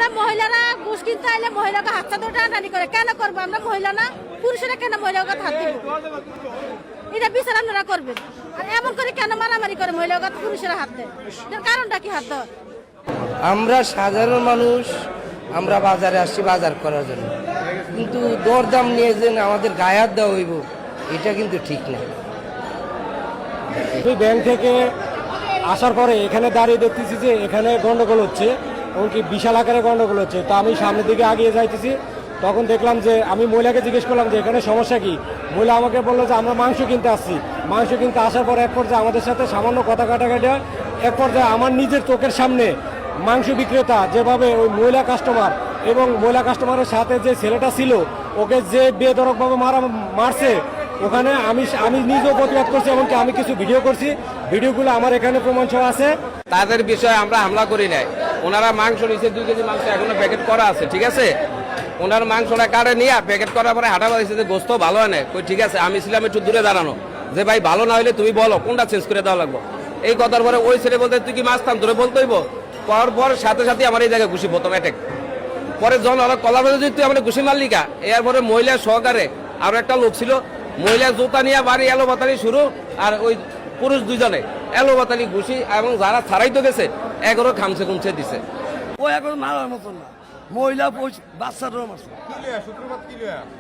আমরা মহিলারা ঘুষ কিনতে আইলে মহিলাকে হাত চাদর টানাটানি করে কেন করবো? আমরা মহিলা না, পুরুষেরা কেন মহিলাকে হাত দিব? এটা বিচার আপনারা করবেন। আর এমন করে কেন মারামারি করে মহিলাকে পুরুষেরা হাত দেয়? এটার কারণটা কি হাত দেওয়ার? আমরা সাধারণ মানুষ, আমরা বাজারে আসছি বাজার করার জন্য, কিন্তু দরদাম নিয়ে যে আমাদের গায়ে হাত দেওয়া হইব এটা কিন্তু ঠিক না। ব্যাংক থেকে আসার পরে এখানে দাঁড়িয়ে দেখতেছি যে এখানে গন্ডগোল হচ্ছে, এমনকি বিশাল আকারে গন্ডগোল হচ্ছে। তো আমি সামনের দিকে আগিয়ে যাইতেছি, তখন দেখলাম যে আমি মহিলাকে জিজ্ঞেস করলাম যে এখানে সমস্যা কি। মহিলা আমাকে বললো যে আমরা মাংস কিনতে আসছি। মাংস কিনতে আসার পর এক পর্যায়ে আমাদের সাথে সামান্য কথা কাটাকাটি হয়। এক পর্যায়ে আমার নিজের চোখের সামনে মাংস বিক্রেতা যেভাবে ওই মহিলা কাস্টমার এবং মহিলা কাস্টমারের সাথে যে ছেলেটা ছিল ওকে যে বেধড়কভাবে মারছে, ওখানে আমি নিজেও প্রতিবাদ করছি, এমনকি আমি কিছু ভিডিও করছি। ভিডিওগুলো আমার এখানে প্রমাণ সহ আছে। তাদের বিষয়ে আমরা হামলা করি নাই। ওনারা মাংস নিচে 2 কেজি মাংস এখনো প্যাকেট করা আছে, ঠিক আছে। ওনার মাংসটা কাটে নিয়ে প্যাকেট করার পরে হাঁটা বাড়িছে যে গোস্ত ভালো হয় না। ঠিক আছে, আমি ছিলাম একটু দূরে দাঁড়ানো, যে ভাই ভালো না হলে তুমি বলো কোনটা চেঞ্জ করে দেওয়া লাগবে। এই কথার পরে ওই ছেলে বলতে তুই কি মাছ থাম, তোরে বলতে হইব। পর সাথে সাথে আমার এই জায়গায় ঘুষি প্রথম অ্যাটেক। পরে যখন ওরা কলা বেঁধে তুই আমার ঘুষি মারলি কা। এরপরে মহিলা সহকারে আরো একটা লোক ছিল, মহিলা জুতা নিয়ে বাড়ি এলো বাতালি শুরু, আর ওই পুরুষ দুজনে এলো বাতালি ঘুষি, এবং যারা ছাড়াইতে গেছে এগারো খামছে খুমছে দিছে। ও এখন মারার মতন না, মহিলা বাচ্চারাও মারছে,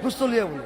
বুঝতে লিয়া বলে